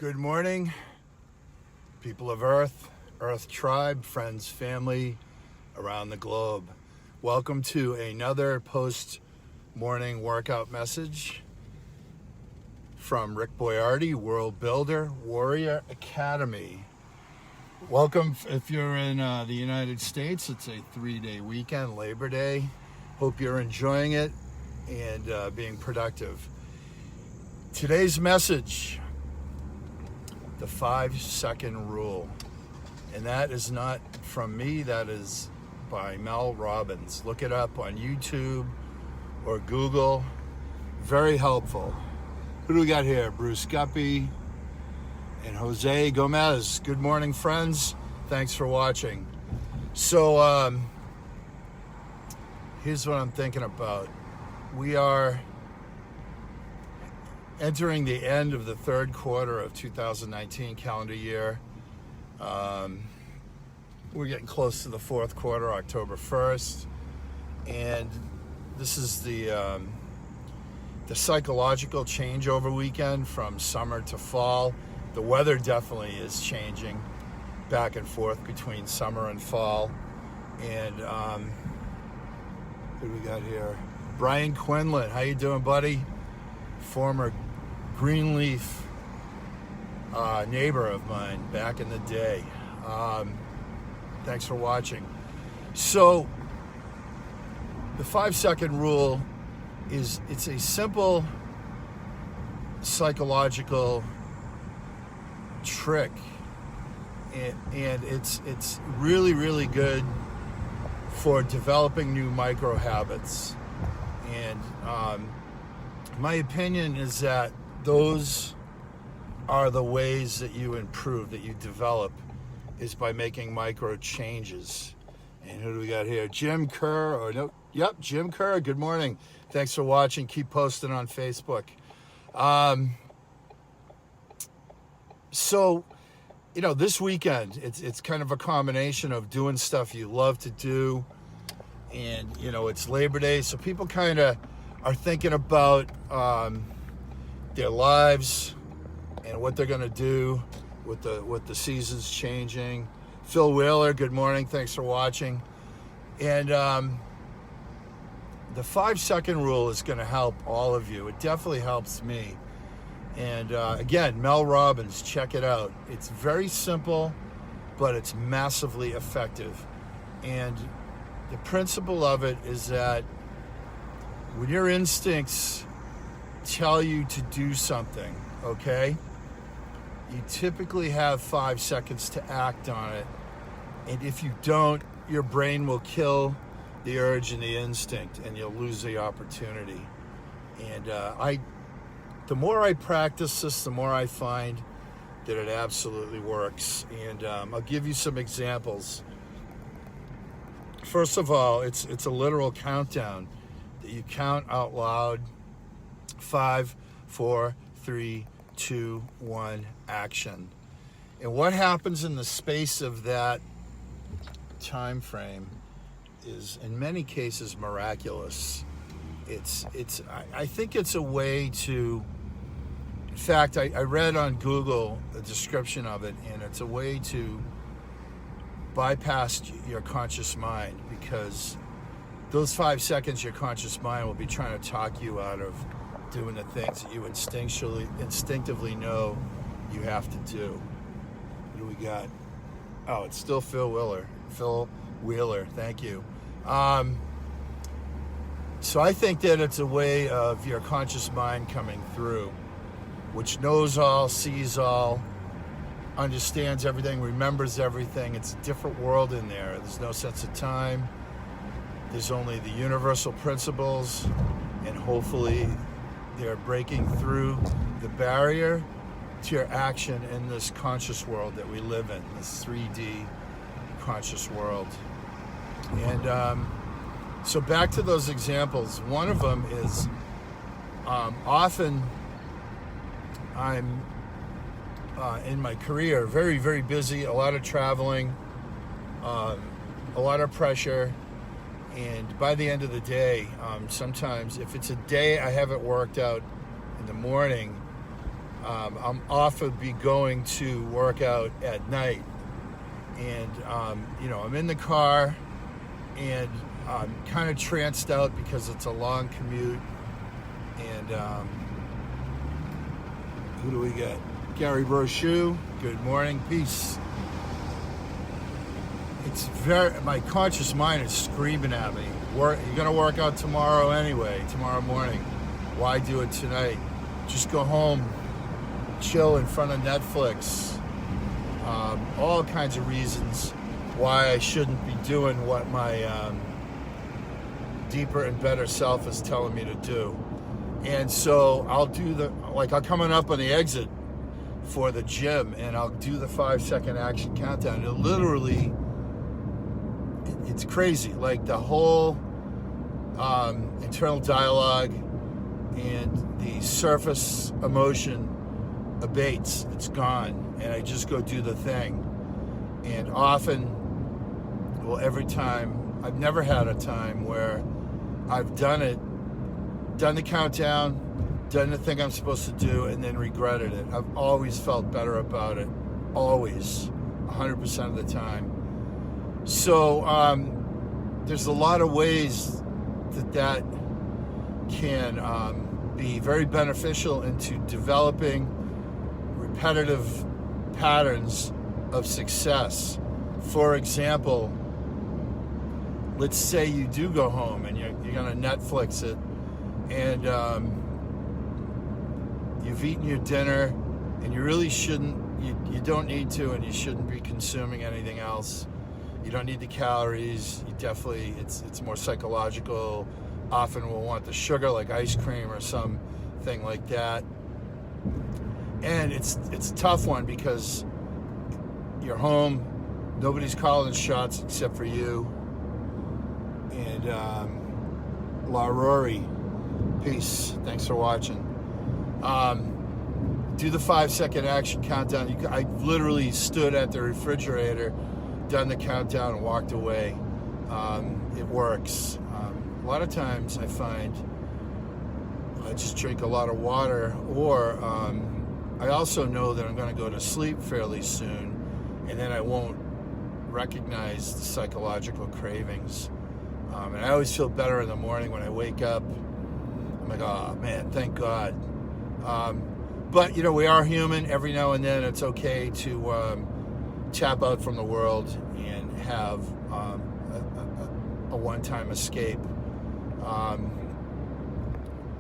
Good morning, people of Earth, Earth Tribe, friends, family around the globe. Welcome to another post-morning workout message from Rick Boyardi, World Builder, Warrior Academy. Welcome if you're in the United States. It's a 3-day weekend, Labor Day. Hope you're enjoying it and being productive. Today's message, the 5-second rule. And that is not from me, that is by Mel Robbins. Look it up on YouTube or Google. Very helpful. Who do we got here? Bruce Guppy and Jose Gomez. Good morning, friends. Thanks for watching. So here's what I'm thinking about. We are entering the end of the third quarter of 2019 calendar year. We're getting close to the fourth quarter, October 1st. And this is the psychological changeover weekend from summer to fall. The weather definitely is changing back and forth between summer and fall. And who do we got here? Brian Quinlan, how you doing, buddy? Former Greenleaf neighbor of mine back in the day. Thanks for watching. So the 5-second rule it's a simple psychological trick, and it's really good for developing new micro habits. And my opinion is that those are the ways that you improve, that you develop, is by making micro changes. And who do we got here? Jim Kerr, Jim Kerr, good morning. Thanks for watching. Keep posting on Facebook. So, this weekend, it's kind of a combination of doing stuff you love to do, and, it's Labor Day, so people kind of are thinking about their lives and what they're going to do with the seasons changing. Phil Wheeler, good morning. Thanks for watching. And the 5-second rule is going to help all of you. It definitely helps me. And again, Mel Robbins, check it out. It's very simple, but it's massively effective. And the principle of it is that when your instincts tell you to do something, okay, you typically have 5 seconds to act on it. And if you don't, your brain will kill the urge and the instinct, and you'll lose the opportunity. And the more I practice this, the more I find that it absolutely works. And I'll give you some examples. First of all, it's a literal countdown that you count out loud. 5, 4, 3, 2, 1, action. And what happens in the space of that time frame is, in many cases, miraculous. I think it's a way to, in fact, I read on Google the description of it, and it's a way to bypass your conscious mind, because those 5 seconds your conscious mind will be trying to talk you out of doing the things that you instinctively know you have to do. What do we got? Oh, it's still Phil Wheeler, thank you. So I think that it's a way of your conscious mind coming through, which knows all, sees all, understands everything, remembers everything. It's a different world in there. There's no sense of time. There's only the universal principles, and hopefully they're breaking through the barrier to your action in this conscious world that we live in, this 3D conscious world. And so back to those examples. One of them is often I'm in my career very busy, a lot of traveling, a lot of pressure. And by the end of the day, sometimes if it's a day I haven't worked out in the morning, I'm often be going to work out at night, and I'm in the car, and I'm kind of tranced out because it's a long commute. And who do we get? Gary Brochu. Good morning, peace. My conscious mind is screaming at me. You're gonna work out tomorrow anyway, tomorrow morning. Why do it tonight? Just go home, chill in front of Netflix. All kinds of reasons why I shouldn't be doing what my deeper and better self is telling me to do. And so I'll coming up on the exit for the gym, and I'll do the 5-second action countdown. And literally, it's crazy. Like the whole internal dialogue and the surface emotion abates. It's gone, and I just go do the thing. And often, every time, I've never had a time where I've done the countdown, done the thing I'm supposed to do, and then regretted it. I've always felt better about it. Always. 100% of the time. So there's a lot of ways that can be very beneficial into developing repetitive patterns of success. For example, let's say you do go home and you're going to Netflix it, and you've eaten your dinner, and you really shouldn't, you don't need to, and you shouldn't be consuming anything else. You don't need the calories. You definitely, it's more psychological. Often we'll want the sugar, like ice cream or something like that. And it's a tough one because you're home, nobody's calling the shots except for you. And La Rory, peace. Thanks for watching. Do the 5-second action countdown. I literally stood at the refrigerator, done the countdown, and walked away. It works. A lot of times I find I just drink a lot of water, or I also know that I'm going to go to sleep fairly soon, and then I won't recognize the psychological cravings. And I always feel better in the morning when I wake up. I'm like, oh man, thank God. But we are human. Every now and then it's okay to tap out from the world and have a one-time escape.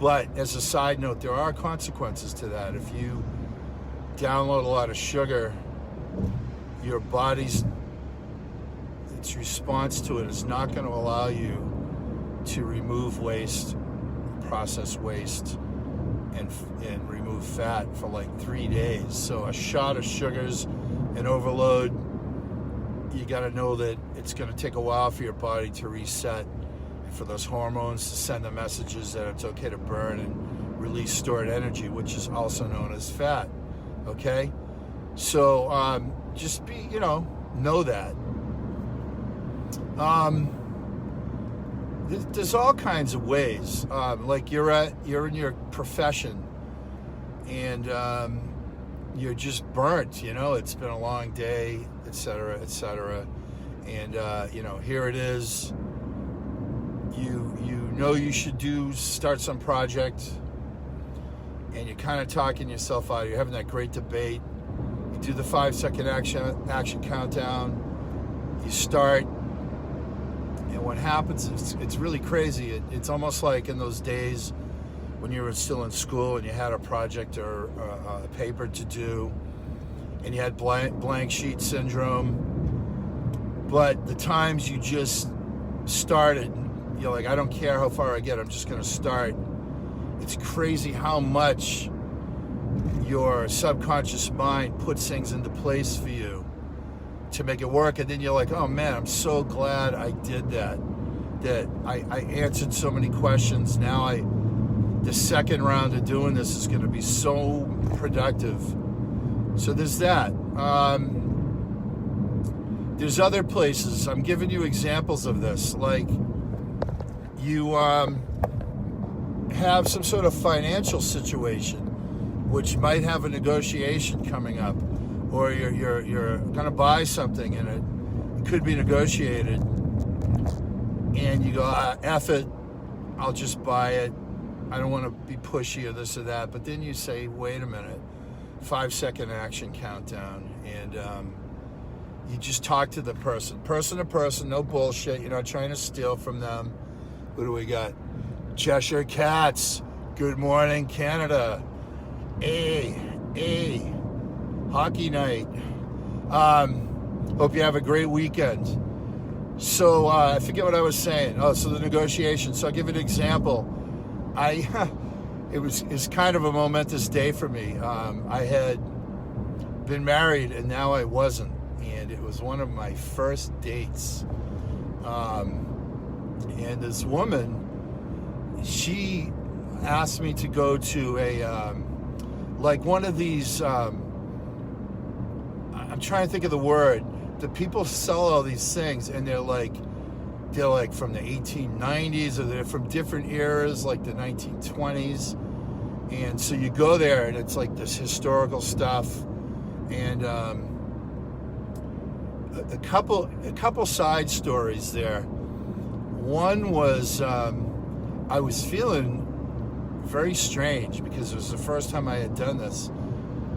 But as a side note, there are consequences to that. If you download a lot of sugar, your body's response to it is not going to allow you to remove waste, process waste, and remove fat for like 3 days. So a shot of sugars and overload, you got to know that it's going to take a while for your body to reset, for those hormones to send the messages that it's okay to burn and release stored energy, which is also known as fat. Okay? So just be, know that. There's all kinds of ways. Like you're in your profession, and you're just burnt. It's been a long day, etc., etc. And here it is. You should start some project, and you're kind of talking yourself out. You're having that great debate. You do the 5-second action countdown. You start, and what happens? It's really crazy. It's almost like in those days when you were still in school and you had a project or a paper to do, and you had blank sheet syndrome. But the times you just started, you're like, I don't care how far I get, I'm just going to start. It's crazy how much your subconscious mind puts things into place for you to make it work. And then you're like, oh man, I'm so glad I did that I answered so many questions. Now the second round of doing this is going to be so productive. So there's that. There's other places. I'm giving you examples of this. Like you have some sort of financial situation which might have a negotiation coming up, or you're going to buy something and it could be negotiated, and you go, F it, I'll just buy it. I don't want to be pushy or this or that. But then you say, wait a minute, 5-second action countdown, and you just talk to the person to person, no bullshit. You're not trying to steal from them. What do we got? Cheshire Cats. Good morning, Canada. Hey, hockey night. Hope you have a great weekend. So I forget what I was saying. Oh, so the negotiation. So I'll give you an example. It's kind of a momentous day for me. I had been married and now I wasn't, and it was one of my first dates. And this woman, she asked me to go to a like one of these. I'm trying to think of the word. The people sell all these things, and they're like from the 1890s, or they're from different eras, like the 1920s. And so you go there, and it's like this historical stuff, and a couple side stories there. One was I was feeling very strange because it was the first time I had done this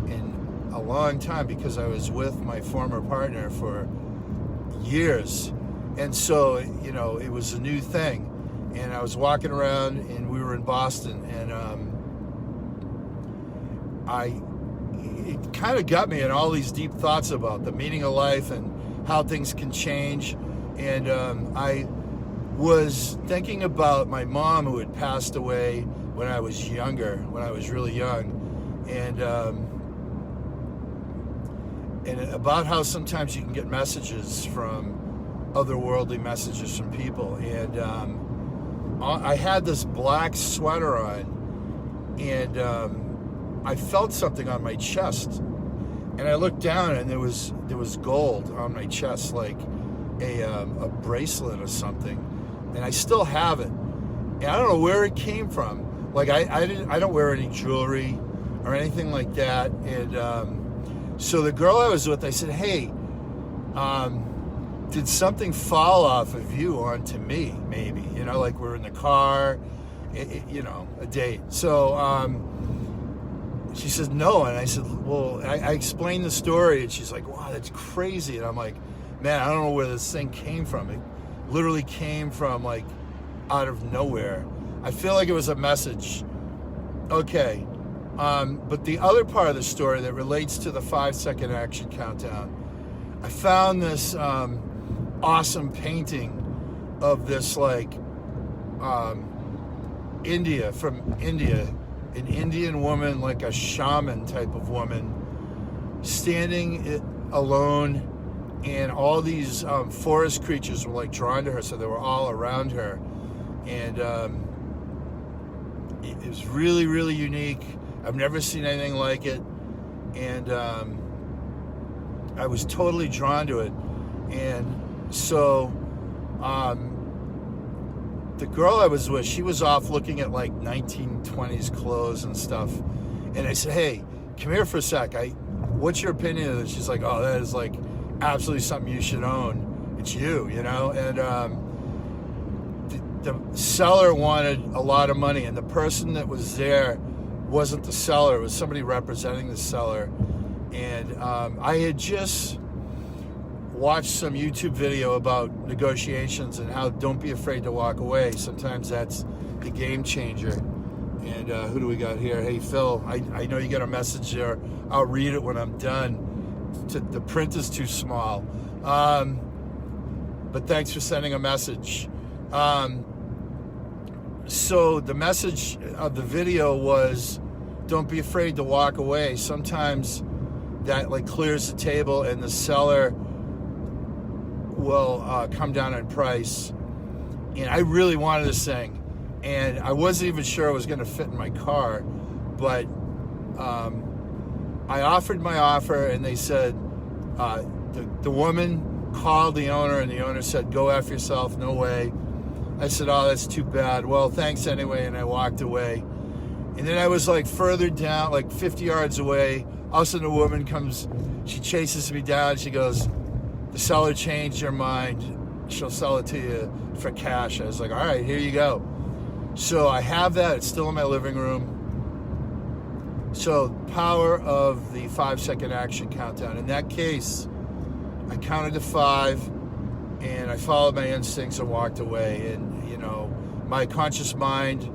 in a long time, because I was with my former partner for years, and so it was a new thing. And I was walking around, and we were in Boston, and it kind of got me in all these deep thoughts about the meaning of life and how things can change. And I was thinking about my mom, who had passed away when I was younger, when I was really young, and about how sometimes you can get messages from otherworldly messages from people. And I had this black sweater on, and I felt something on my chest, and I looked down, and there was gold on my chest, like a bracelet or something, and I still have it, and I don't know where it came from. Like I don't wear any jewelry or anything like that. And so the girl I was with, I said, hey, did something fall off of you onto me? Maybe, like we're in the car, a date. So she says no, and I said, well, I explained the story, and she's like, wow, that's crazy. And I'm like, man, I don't know where this thing came from. It literally came from like out of nowhere. I feel like it was a message. Okay. But the other part of the story that relates to the 5-second action countdown, I found this awesome painting of this from India, an Indian woman, like a shaman type of woman, standing alone, and all these forest creatures were like drawn to her, so they were all around her. And it was really, really unique. I've never seen anything like it, and I was totally drawn to it. And so the girl I was with, she was off looking at like 1920s clothes and stuff, and I said, hey, come here for a sec, what's your opinion of this? She's like, oh, that is like absolutely something you should own. It's you, and the seller wanted a lot of money, and the person that was there wasn't the seller. It was somebody representing the seller. And I had just watched some YouTube video about negotiations and how don't be afraid to walk away. Sometimes that's the game changer. And who do we got here? Hey, Phil, I know you got a message there. I'll read it when I'm done. The print is too small. But thanks for sending a message. So the message of the video was, don't be afraid to walk away. Sometimes that like clears the table, and the seller will come down in price. And I really wanted this thing, and I wasn't even sure it was going to fit in my car, but I offered my offer, and they said, the woman called the owner, and the owner said, go F yourself, no way. I said, oh, that's too bad. Well, thanks anyway, and I walked away. And then I was like further down, like 50 yards away. All of a sudden a woman comes, she chases me down. She goes, the seller changed her mind. She'll sell it to you for cash. I was like, all right, here you go. So I have that. It's still in my living room. So power of the 5-second action countdown. In that case, I counted to 5 and I followed my instincts and walked away. And, you know, my conscious mind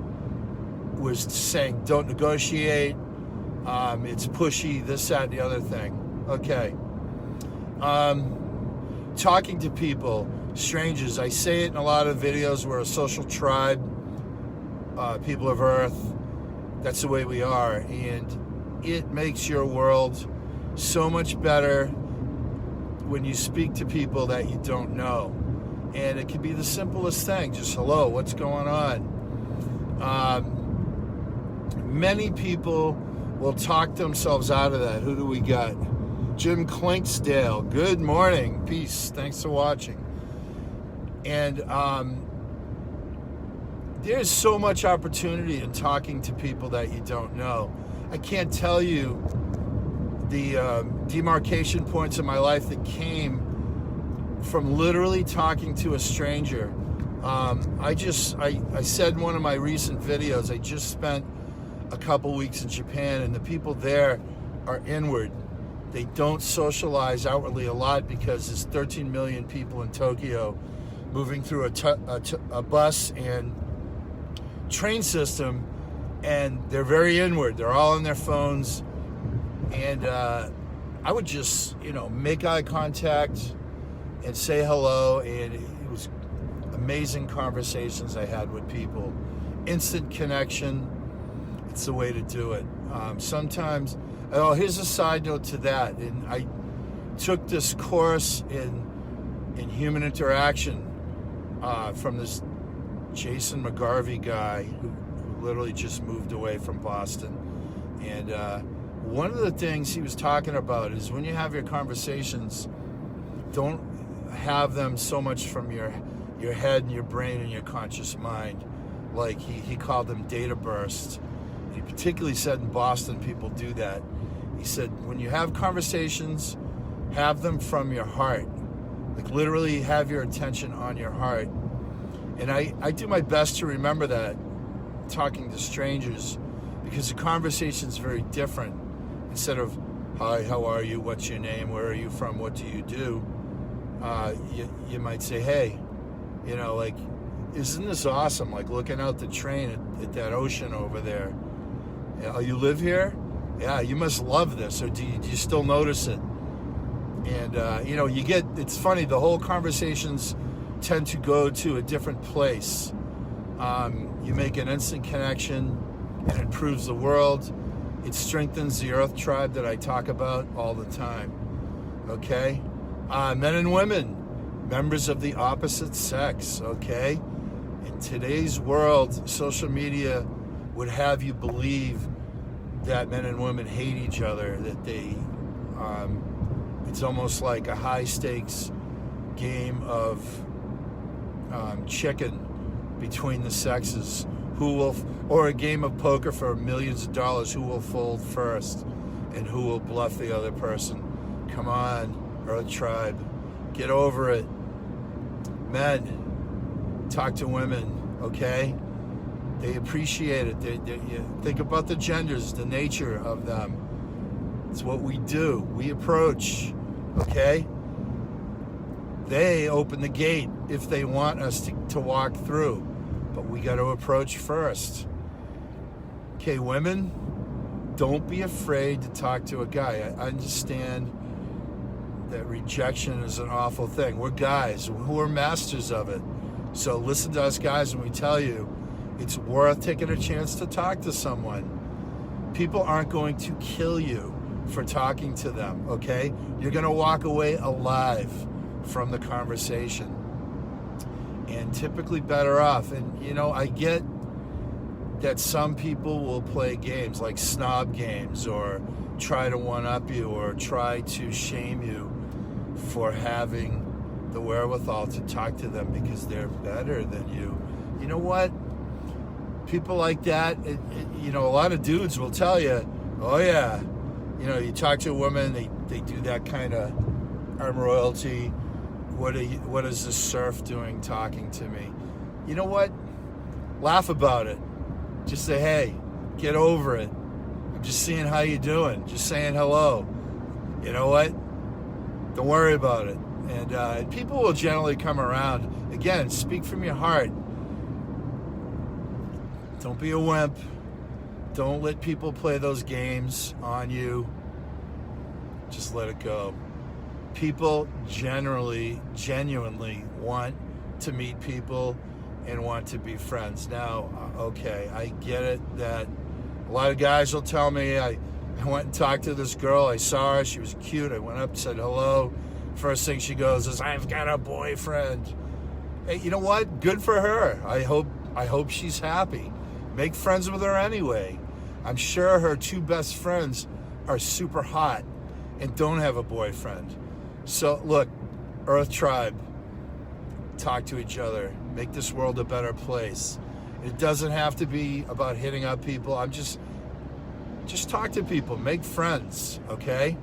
was saying, don't negotiate. It's pushy, this, that, and the other thing. Okay. Talking to people, strangers. I say it in a lot of videos. We're a social tribe, people of Earth. That's the way we are. And it makes your world so much better when you speak to people that you don't know. And it can be the simplest thing. Just, hello, what's going on? Many people will talk themselves out of that. Who do we got? Jim Clinksdale. Good morning. Peace. Thanks for watching. And there's so much opportunity in talking to people that you don't know. I can't tell you the demarcation points in my life that came from literally talking to a stranger. I said in one of my recent videos, I just spent a couple weeks in Japan, and the people there are inward. They don't socialize outwardly a lot because there's 13 million people in Tokyo moving through a bus and train system, and they're very inward. They're all on their phones, and I would just, make eye contact and say hello, and it was amazing conversations I had with people. Instant connection. It's the way to do it. Sometimes, here's a side note to that. And I took this course in human interaction from this Jason McGarvey guy who literally just moved away from Boston. And one of the things he was talking about is when you have your conversations, don't have them so much from your head and your brain and your conscious mind. Like he called them data bursts. He particularly said in Boston, people do that. He said, when you have conversations, have them from your heart. Like literally have your attention on your heart. And I do my best to remember that talking to strangers, because the conversation's very different. Instead of, hi, how are you? What's your name? Where are you from? What do you do? You might say, hey, like, isn't this awesome? Like looking out the train at that ocean over there. Oh, you live here? Yeah, you must love this. Or do you still notice it? And, it's funny, the whole conversations tend to go to a different place. You make an instant connection, and it improves the world. It strengthens the Earth tribe that I talk about all the time. Okay? Men and women, members of the opposite sex. Okay? In today's world, social media would have you believe that men and women hate each other, that they, it's almost like a high stakes game of chicken between the sexes, or a game of poker for millions of dollars, who will fold first and who will bluff the other person. Come on, Earth Tribe, get over it. Men, talk to women, okay? They appreciate it. You think about the genders, the nature of them. It's what we do. We approach, okay? They open the gate if they want us to walk through, but we got to approach first. Okay, women, don't be afraid to talk to a guy. I understand that rejection is an awful thing. We're guys. We're masters of it. So listen to us guys when we tell you it's worth taking a chance to talk to someone. People aren't going to kill you for talking to them, okay? You're going to walk away alive from the conversation and typically better off. And, I get that some people will play games like snob games or try to one-up you or try to shame you for having the wherewithal to talk to them because they're better than you. You know what? people like that, a lot of dudes will tell you, oh yeah, you talk to a woman, they do that kind of arm royalty. What is this surf doing talking to me? You know what? Laugh about it. Just say, hey, get over it. I'm just seeing how you doing. Just saying hello. You know what? Don't worry about it. And people will generally come around. Again, speak from your heart. Don't be a wimp. Don't let people play those games on you. Just let it go. People genuinely want to meet people and want to be friends. Now, okay, I get it that a lot of guys will tell me, I went and talked to this girl. I saw her. She was cute. I went up, said hello. First thing she goes is, I've got a boyfriend. Hey, you know what? Good for her. I hope she's happy. Make friends with her anyway. I'm sure her two best friends are super hot and don't have a boyfriend. So look, Earth Tribe, talk to each other. Make this world a better place. It doesn't have to be about hitting up people. Just talk to people. Make friends, okay?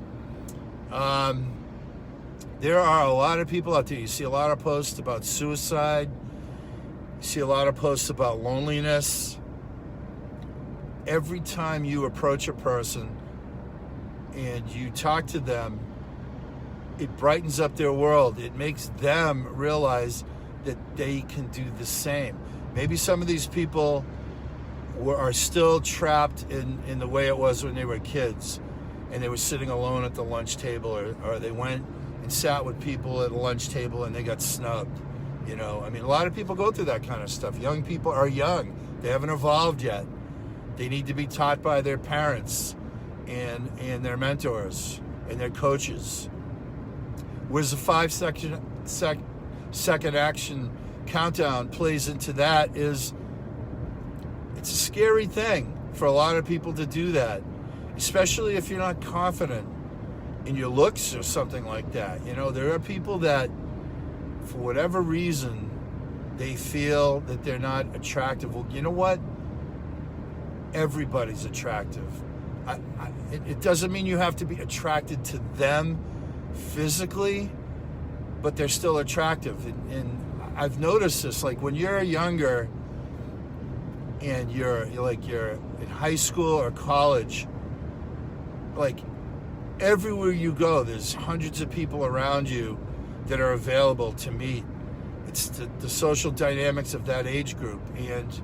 There are a lot of people out there. You see a lot of posts about suicide. You see a lot of posts about loneliness. Every time you approach a person and you talk to them, it brightens up their world. It makes them realize that they can do the same. Maybe some of these people are still trapped in the way it was when they were kids and they were sitting alone at the lunch table, or they went and sat with people at a lunch table and they got snubbed. A lot of people go through that kind of stuff. Young people are young. They haven't evolved yet. They need to be taught by their parents and their mentors and their coaches. Whereas the 5 second action countdown plays into that is, it's a scary thing for a lot of people to do that, especially if you're not confident in your looks or something like that. There are people that, for whatever reason, they feel that they're not attractive. Well, you know what? Everybody's attractive. It doesn't mean you have to be attracted to them physically, but they're still attractive. And I've noticed this, like when you're younger and you're in high school or college, like everywhere you go, there's hundreds of people around you that are available to meet. It's the social dynamics of that age group, and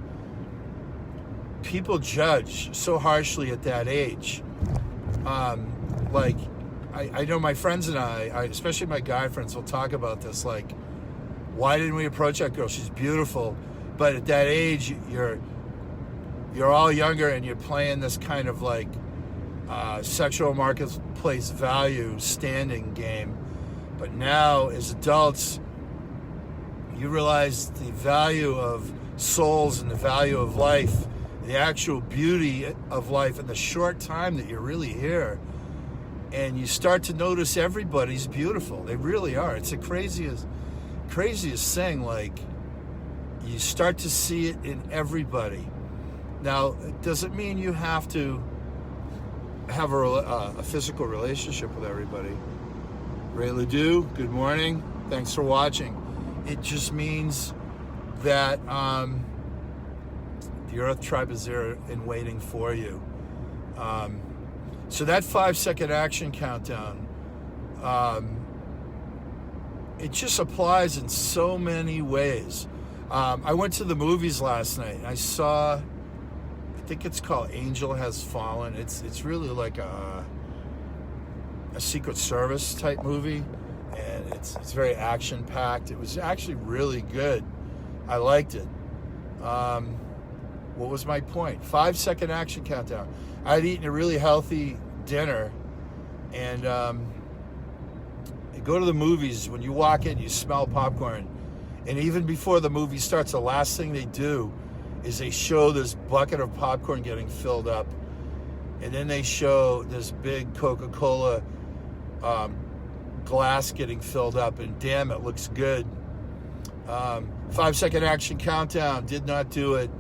people judge so harshly at that age. I know my friends and I, especially my guy friends, will talk about this. Like, why didn't we approach that girl? She's beautiful, but at that age, you're all younger and you're playing this kind of like sexual marketplace value standing game. But now, as adults, you realize the value of souls and the value of life, the actual beauty of life in the short time that you're really here. And you start to notice everybody's beautiful. They really are. It's the craziest thing. Like, you start to see it in everybody. Now, it doesn't mean you have to have a physical relationship with everybody. Ray Ledoux, good morning. Thanks for watching. It just means that the Earth Tribe is there and waiting for you. So that 5 second action countdown, it just applies in so many ways. I went to the movies last night. I saw, I think it's called Angel Has Fallen. It's really like a Secret Service type movie, and it's very action packed. It was actually really good. I liked it. What was my point? 5 second action countdown. I'd eaten a really healthy dinner, and you go to the movies. When you walk in, you smell popcorn, and even before the movie starts, the last thing they do is they show this bucket of popcorn getting filled up, and then they show this big Coca-Cola glass getting filled up, and damn, it looks good. 5 second action countdown did not do it.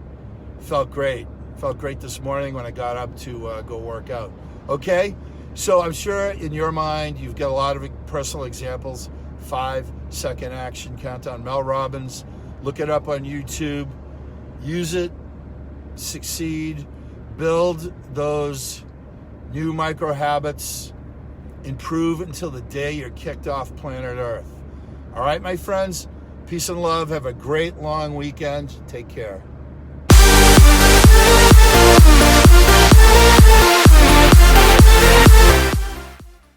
Felt great. Felt great this morning when I got up to go work out. Okay? So I'm sure in your mind you've got a lot of personal examples. 5-second action countdown. Mel Robbins. Look it up on YouTube. Use it. Succeed. Build those new micro habits. Improve until the day you're kicked off planet Earth. All right, my friends? Peace and love. Have a great long weekend. Take care.